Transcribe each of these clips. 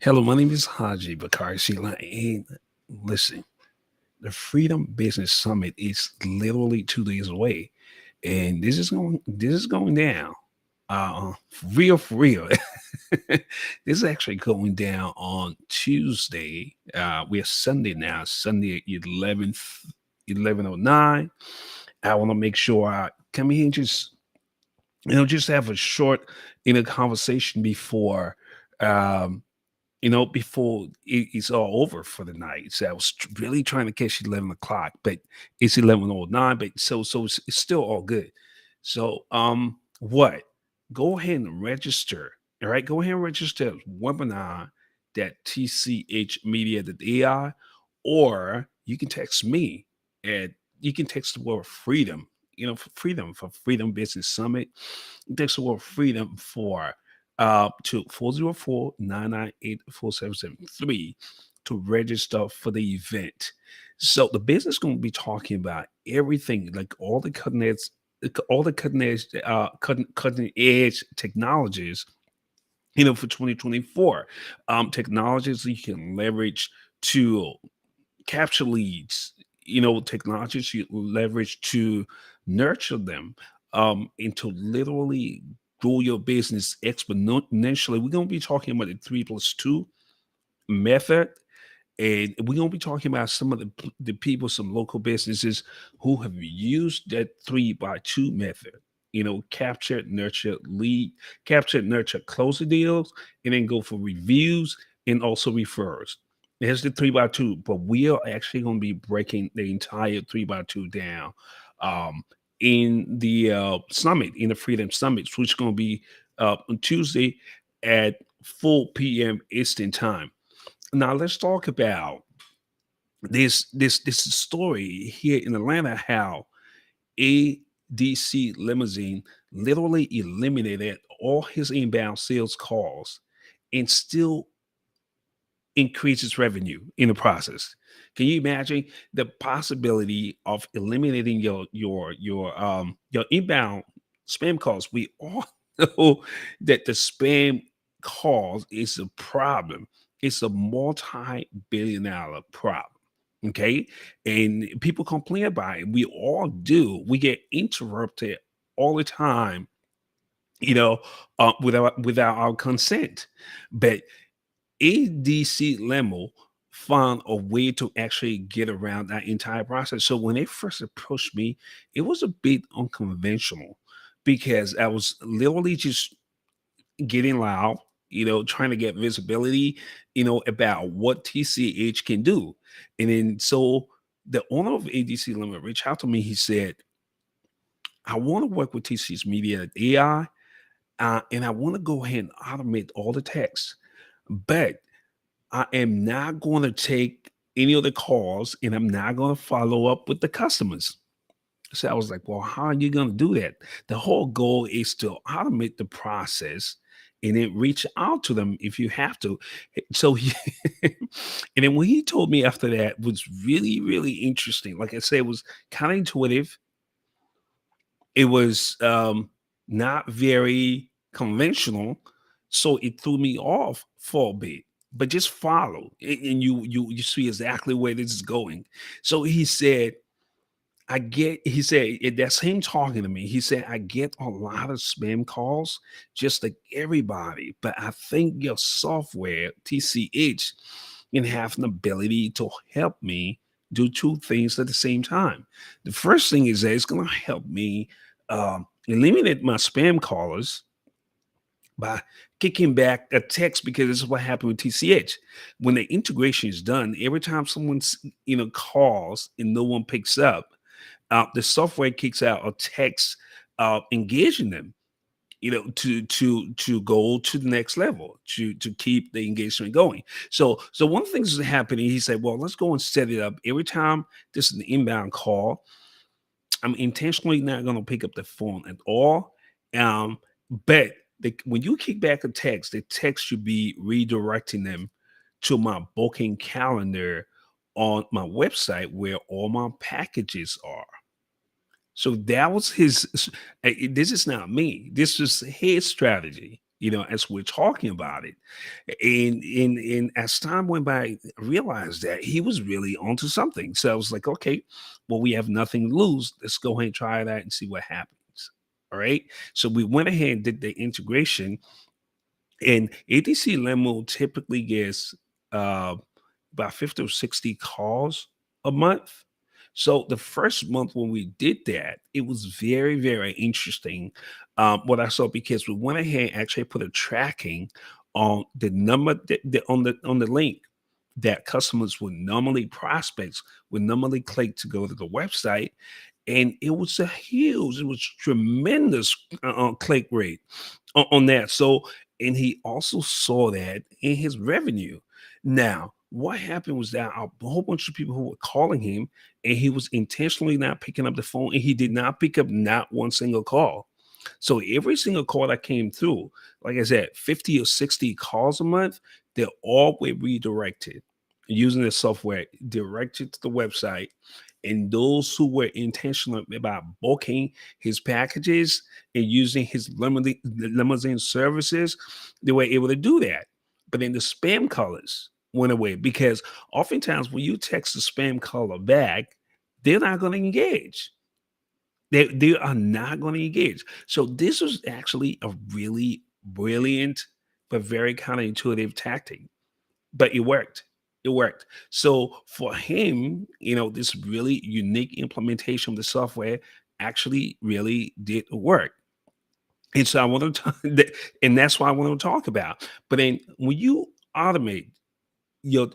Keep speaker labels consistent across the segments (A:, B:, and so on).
A: Hello, my name is Haji Bakari Sheila, and listen, the Freedom Business Summit is literally 2 days away, and this is going down. For real. This is actually going down on Tuesday. We're Sunday now, Sunday 11:09. I want to make sure I come here and just have a short, conversation um, before it's all over for the night. So I was really trying to catch 11 o'clock, but it's 11:09. But so it's still all good. So what? Go ahead and register. All right, go ahead and register webinar that tchmedia.ai, or you can text me at you can text the word freedom. For Freedom Business Summit. Text the word freedom to 404-998-4773 to register for the event. So the business is going to be talking about everything, like all the cutting edge technologies, for 2024. Technologies you can leverage to capture leads, technologies you leverage to nurture them, and to literally grow your business exponentially. We're going to be talking about the 3+2 method. And we're going to be talking about some of the people, some local businesses who have used that 3x2 method. Capture, nurture, lead, capture, nurture, close the deals, and then go for reviews and also refers. Here's the 3x2, but we are actually going to be breaking the entire 3x2 down um, in the summit, in the Freedom Summit, which is going to be on Tuesday at 4 p.m. Eastern Time. Now let's talk about this story here in Atlanta. How ADC Limousine literally eliminated all his inbound sales calls and still increases revenue in the process. Can you imagine the possibility of eliminating your inbound spam calls? We all know that the spam calls is a problem. It's a multi-billion-dollar problem. Okay. And people complain about it. We all do. We get interrupted all the time, without our consent. But ADC Lemo found a way to actually get around that entire process. So when they first approached me, it was a bit unconventional because I was literally just getting loud, trying to get visibility, about what TCH can do. And then so the owner of ADC Lemo reached out to me. He said, I want to work with TCH Media AI, and I want to go ahead and automate all the text. But I am not going to take any of the calls, and I'm not going to follow up with the customers. So I was like, well, how are you going to do that? The whole goal is to automate the process and then reach out to them if you have to. So and then what he told me after that was really, really interesting. Like I said, it was kind of intuitive. It was not very conventional, so it threw me off for a bit. But just follow, and you see exactly where this is going. So he said, I get. He said that's him talking to me. He said I get a lot of spam calls, just like everybody. But I think your software TCH can have an ability to help me do two things at the same time. The first thing is that it's going to help me eliminate my spam callers by kicking back a text, because this is what happened with TCH. When the integration is done, every time someone's calls and no one picks up, the software kicks out a text engaging them, to go to the next level, to keep the engagement going. So one of the things is happening. He said, well, let's go and set it up. Every time this is an inbound call, I'm intentionally not going to pick up the phone at all. But when you kick back a text, the text should be redirecting them to my booking calendar on my website where all my packages are. So that was his. This is not me. This was his strategy. as we're talking about it. And as time went by, I realized that he was really onto something. So I was like, okay, well, we have nothing to lose. Let's go ahead and try that and see what happens. All right. So we went ahead and did the integration, and ADC Limo typically gets uh, about 50 or 60 calls a month. So the first month when we did that, it was very, very interesting. What I saw, because we went ahead and actually put a tracking on the number on the link that customers would normally, prospects would normally click to go to the website, and it was tremendous click rate on that. So, and he also saw that in his revenue. Now, what happened was that a whole bunch of people who were calling him, and he was intentionally not picking up the phone, and he did not pick up not one single call. So every single call that came through, like I said, 50 or 60 calls a month, they're all were redirected using the software, directed to the website. And those who were intentional about booking his packages and using his limousine services, they were able to do that. But then the spam callers went away, because oftentimes when you text the spam caller back, they're not going to engage. They are not going to engage. So this was actually a really brilliant but very counterintuitive tactic, but it worked. It worked. So for him, this really unique implementation of the software actually really did work. And so I want to talk, and that's why I want to talk about. But then when you automate your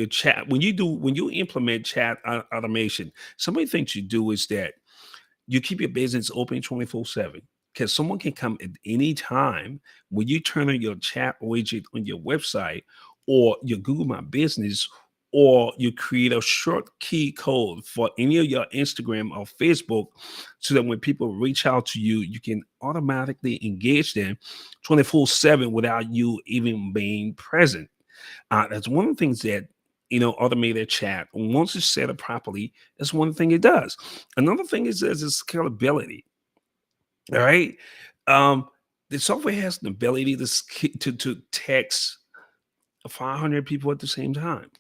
A: chat, when you implement chat automation, some of the things you do is that you keep your business open 24/7, because someone can come at any time when you turn on your chat widget on your website or your Google My Business, or you create a short key code for any of your Instagram or Facebook, so that when people reach out to you, you can automatically engage them 24/7 without you even being present. That's one of the things that automated chat, once it's set up properly, that's one thing it does. Another thing is scalability. All right, um, the software has an ability to text 500 people at the same time.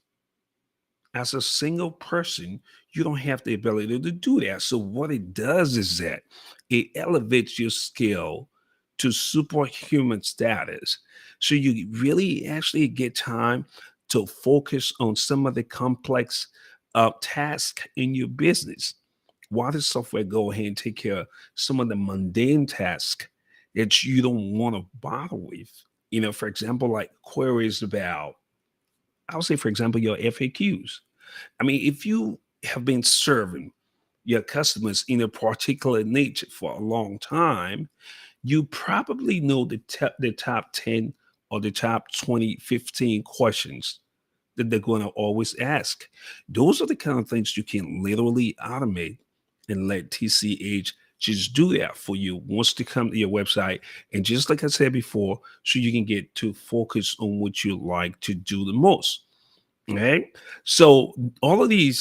A: As a single person, you don't have the ability to do that. So what it does is that it elevates your skill to superhuman status. So you really actually get time to focus on some of the complex tasks in your business. While the software go ahead and take care of some of the mundane tasks that you don't want to bother with. For example, like queries about, I'll say, for example, your FAQs. I mean, if you have been serving your customers in a particular niche for a long time, you probably know the top 10 or the top 20, 15 questions that they're going to always ask. Those are the kind of things you can literally automate and let TCH just do that for you once they come to your website. And just like I said before, so you can get to focus on what you like to do the most. Right. So all of the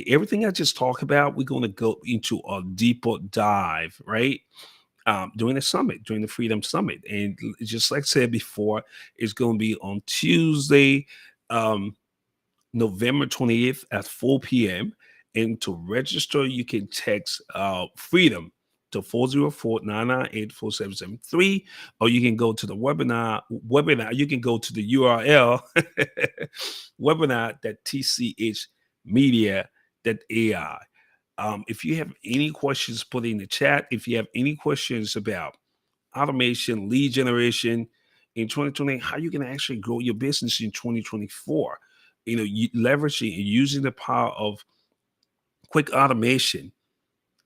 A: everything I just talked about, we're going to go into a deeper dive, right? During the summit, during the Freedom Summit. And just like I said before, it's going to be on Tuesday, um, November 20th at 4 p.m. And to register, you can text Freedom to 404-998-4773, or you can go to the webinar. You can go to the URL webinar.tchmedia.ai. If you have any questions, put it in the chat. If you have any questions about automation, lead generation in 2020, how you can actually grow your business in 2024, leveraging and using the power of quick automation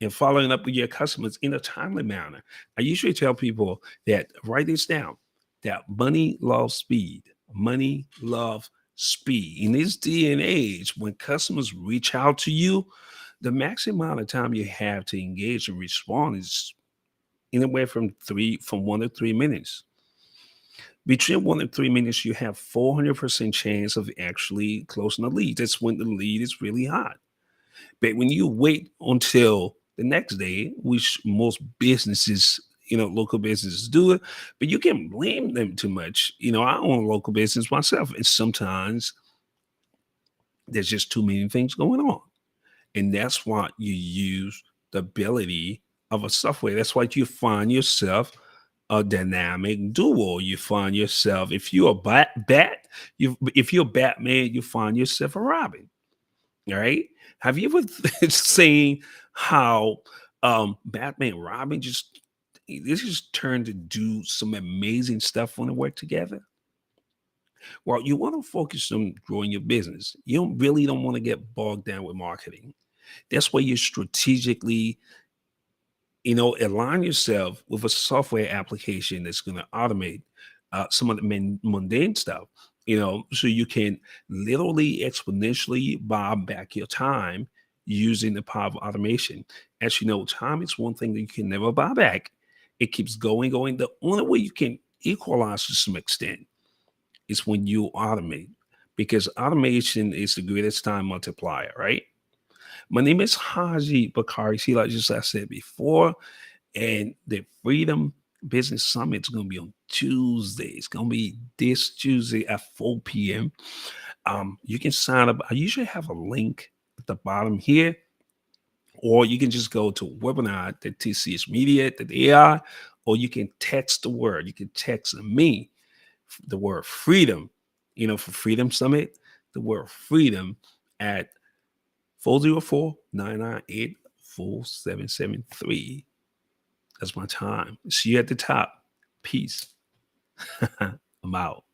A: and following up with your customers in a timely manner. I usually tell people that, write this down, that money loves speed. Money loves speed. In this day and age, when customers reach out to you, the maximum amount of time you have to engage and respond is anywhere from 1 to 3 minutes. Between 1 and 3 minutes, you have 400% chance of actually closing a lead. That's when the lead is really hot. But when you wait until the next day, which most businesses, local businesses do it, but you can't blame them too much. I own a local business myself, and sometimes there's just too many things going on. And that's why you use the ability of a software. That's why you find yourself a dynamic duo. You find yourself, if you're a if you're Batman, you find yourself a Robin. All right. Have you ever seen how Batman and Robin just turned to do some amazing stuff when they work together? Well, you want to focus on growing your business. You don't want to get bogged down with marketing. That's why you strategically, align yourself with a software application that's going to automate some of the mundane stuff, so you can literally exponentially buy back your time using the power of automation. As you know, time is one thing that you can never buy back. It keeps going, going. The only way you can equalize to some extent is when you automate, because automation is the greatest time multiplier, right? My name is Haji Bakari. See, like just I said before, and the Freedom Business Summit is going to be on Tuesday. It's going to be this Tuesday at 4 p.m. You can sign up. I usually have a link at the bottom here, or you can just go to webinar.tchmedia.ai, or you can text the word. You can text me the word freedom, for Freedom Summit, the word freedom at 404-998-4773. That's my time. See you at the top. Peace. I'm out.